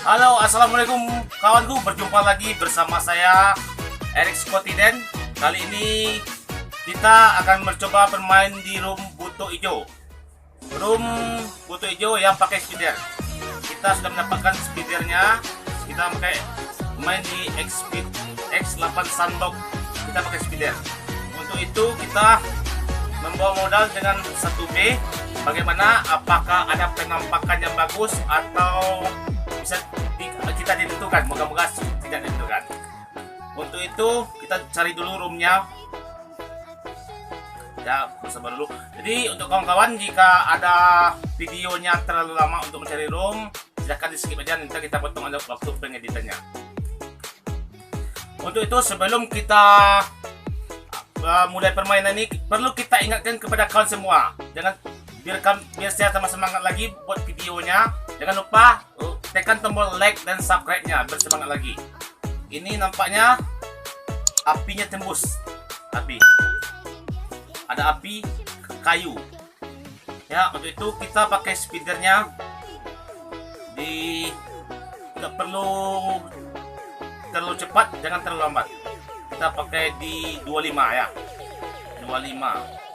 Halo, assalamualaikum kawanku. Berjumpa lagi bersama saya Erik Skotiden. Kali ini kita akan mencoba bermain di room butuh hijau. Room butuh hijau yang pakai speeder. Kita sudah mendapatkan speedernya. Kita pakai main di X8 Sandbox. Kita pakai speeder. Untuk itu kita membawa modal dengan 1B. Bagaimana? Apakah ada penampakan yang bagus atau bisa kita ditentukan? Moga-moga tidak ditentukan. Untuk itu kita cari dulu roomnya. Ya, bersabar dulu. Jadi untuk kawan-kawan, jika ada videonya terlalu lama untuk mencari room, silahkan di skip aja, nanti kita potong ada waktu pengeditannya. Untuk itu sebelum kita mulai permainan ini, perlu kita ingatkan kepada kawan semua, biar saya tambah semangat lagi buat videonya. Jangan lupa tekan tombol like dan subscribe-nya, bersemangat lagi. Ini nampaknya apinya tembus. Ada api kayu. Ya, untuk itu kita pakai speedernya. Tidak perlu terlalu cepat, jangan terlalu lambat. Kita pakai di 25 ya. 25.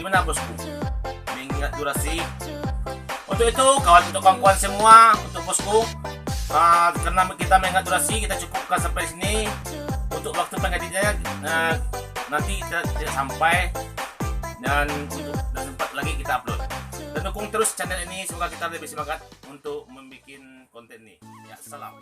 gimana bosku? Mengingat durasi. Untuk itu kawan-kawan semua, untuk bosku, karena kita mengingat durasi, kita cukupkan sampai sini. Untuk waktu pengeditnya nanti kita tidak sampai, dan sempat lagi kita upload. Dan dukung terus channel ini, semoga kita lebih semangat untuk membuat konten ini. Ya, salam.